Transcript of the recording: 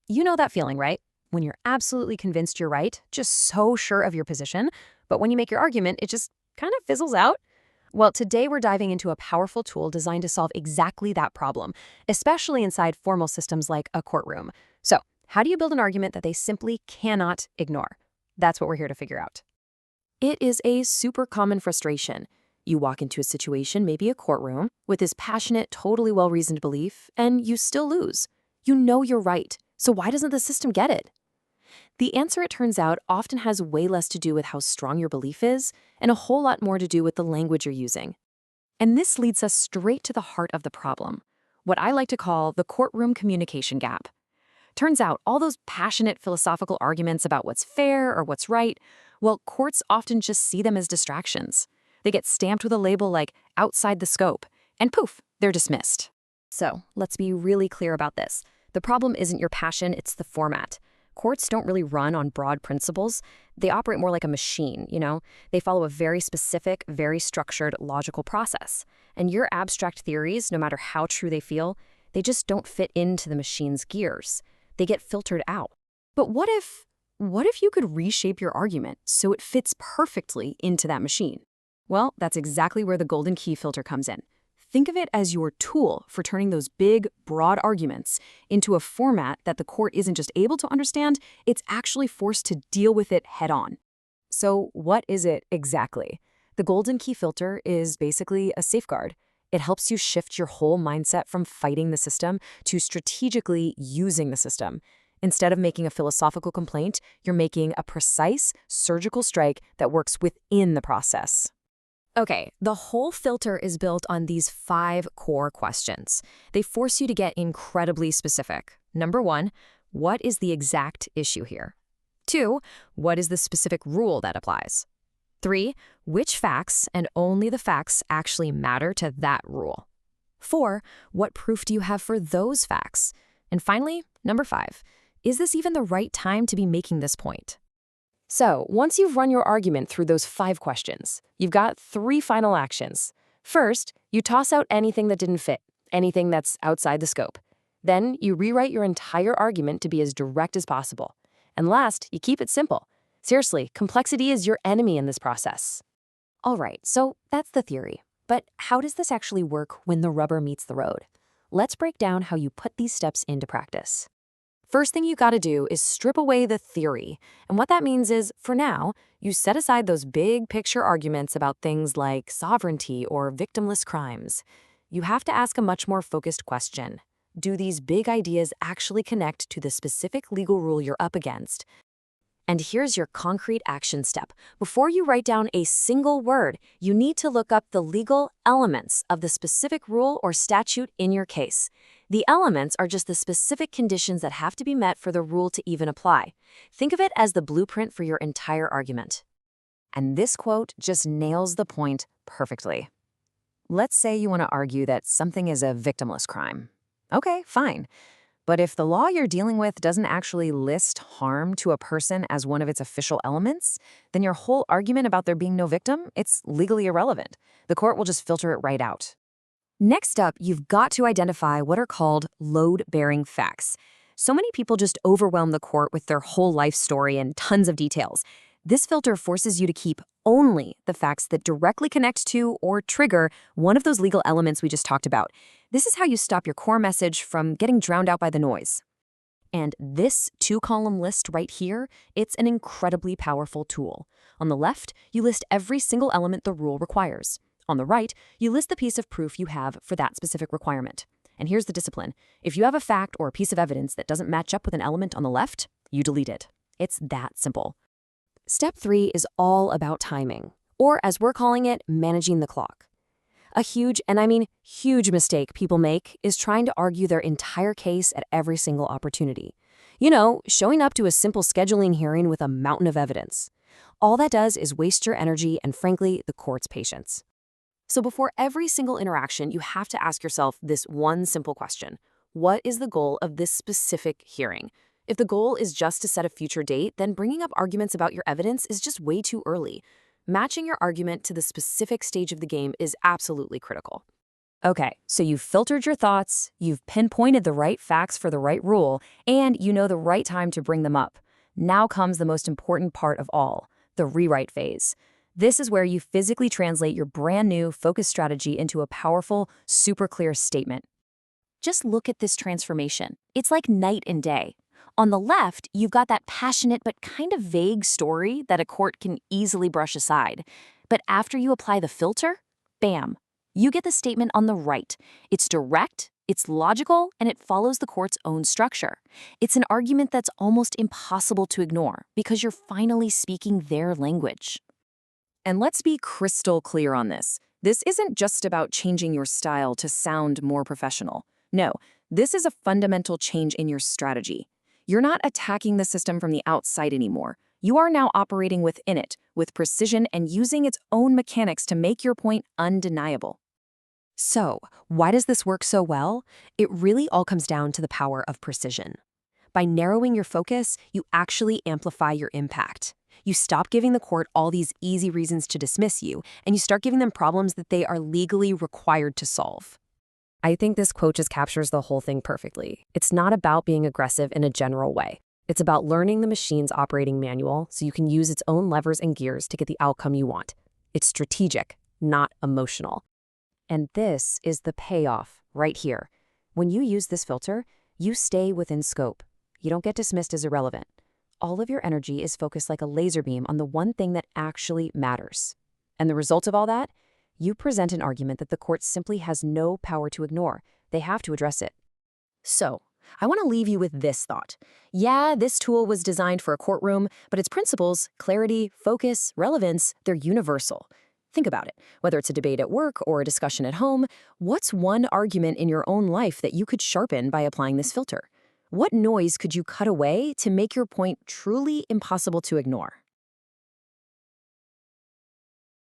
You know that feeling, right? When you're absolutely convinced you're right, just so sure of your position, but when you make your argument, it just kind of fizzles out. Well, today we're diving into a powerful tool designed to solve exactly that problem, especially inside formal systems like a courtroom. So, how do you build an argument that they simply cannot ignore? That's what we're here to figure out. It is a super common frustration. You walk into a situation, maybe a courtroom, with this passionate, totally well-reasoned belief, and you still lose. You know you're right, so why doesn't the system get it? The answer, it turns out, often has way less to do with how strong your belief is and a whole lot more to do with the language you're using. And this leads us straight to the heart of the problem, what I like to call the courtroom communication gap. Turns out all those passionate philosophical arguments about what's fair or what's right, well, courts often just see them as distractions. They get stamped with a label like outside the scope, and poof, they're dismissed. So let's be really clear about this. The problem isn't your passion, it's the format. Courts don't really run on broad principles. They operate more like a machine, you know? They follow a very specific, very structured, logical process. And your abstract theories, no matter how true they feel, they just don't fit into the machine's gears. They get filtered out. But what if you could reshape your argument so it fits perfectly into that machine? Well, that's exactly where the golden key filter comes in. Think of it as your tool for turning those big, broad arguments into a format that the court isn't just able to understand, it's actually forced to deal with it head on. So what is it exactly? The golden key filter is basically a safeguard. It helps you shift your whole mindset from fighting the system to strategically using the system. Instead of making a philosophical complaint, you're making a precise, surgical strike that works within the process. Okay, the whole filter is built on these 5 core questions. They force you to get incredibly specific. Number 1, what is the exact issue here? 2, what is the specific rule that applies? 3, which facts and only the facts actually matter to that rule? 4, what proof do you have for those facts? And finally, number 5, is this even the right time to be making this point? So, once you've run your argument through those 5 questions, you've got 3 final actions. First, you toss out anything that didn't fit, anything that's outside the scope. Then, you rewrite your entire argument to be as direct as possible. And last, you keep it simple. Seriously, complexity is your enemy in this process. All right, so that's the theory. But how does this actually work when the rubber meets the road? Let's break down how you put these steps into practice. First thing you gotta do is strip away the theory. And what that means is, for now, you set aside those big picture arguments about things like sovereignty or victimless crimes. You have to ask a much more focused question. Do these big ideas actually connect to the specific legal rule you're up against? And here's your concrete action step. Before you write down a single word, you need to look up the legal elements of the specific rule or statute in your case. The elements are just the specific conditions that have to be met for the rule to even apply. Think of it as the blueprint for your entire argument. And this quote just nails the point perfectly. Let's say you want to argue that something is a victimless crime. Okay, fine. But if the law you're dealing with doesn't actually list harm to a person as one of its official elements, then your whole argument about there being no victim, it's legally irrelevant. The court will just filter it right out. Next up, you've got to identify what are called load-bearing facts. So many people just overwhelm the court with their whole life story and tons of details. This filter forces you to keep only the facts that directly connect to or trigger one of those legal elements we just talked about. This is how you stop your core message from getting drowned out by the noise. And this 2-column list right here, it's an incredibly powerful tool. On the left, you list every single element the rule requires. On the right, you list the piece of proof you have for that specific requirement. And here's the discipline. If you have a fact or a piece of evidence that doesn't match up with an element on the left, you delete it. It's that simple. Step 3 is all about timing, or as we're calling it, managing the clock. A huge, and I mean huge mistake people make is trying to argue their entire case at every single opportunity. You know, showing up to a simple scheduling hearing with a mountain of evidence. All that does is waste your energy and, frankly, the court's patience. So before every single interaction, you have to ask yourself this one simple question. What is the goal of this specific hearing? If the goal is just to set a future date, then bringing up arguments about your evidence is just way too early. Matching your argument to the specific stage of the game is absolutely critical. Okay, so you've filtered your thoughts, you've pinpointed the right facts for the right rule, and you know the right time to bring them up. Now comes the most important part of all, the rewrite phase. This is where you physically translate your brand new focus strategy into a powerful, super clear statement. Just look at this transformation. It's like night and day. On the left, you've got that passionate but kind of vague story that a court can easily brush aside. But after you apply the filter, bam, you get the statement on the right. It's direct, it's logical, and it follows the court's own structure. It's an argument that's almost impossible to ignore because you're finally speaking their language. And let's be crystal clear on this. This isn't just about changing your style to sound more professional. No, this is a fundamental change in your strategy. You're not attacking the system from the outside anymore. You are now operating within it, with precision and using its own mechanics to make your point undeniable. So, why does this work so well? It really all comes down to the power of precision. By narrowing your focus, you actually amplify your impact. You stop giving the court all these easy reasons to dismiss you, and you start giving them problems that they are legally required to solve. I think this quote just captures the whole thing perfectly. It's not about being aggressive in a general way. It's about learning the machine's operating manual so you can use its own levers and gears to get the outcome you want. It's strategic, not emotional. And this is the payoff right here. When you use this filter, you stay within scope. You don't get dismissed as irrelevant. All of your energy is focused like a laser beam on the one thing that actually matters. And the result of all that? You present an argument that the court simply has no power to ignore. They have to address it. So, I want to leave you with this thought. Yeah, this tool was designed for a courtroom, but its principles, clarity, focus, relevance, they're universal. Think about it. Whether it's a debate at work or a discussion at home, what's one argument in your own life that you could sharpen by applying this filter? What noise could you cut away to make your point truly impossible to ignore?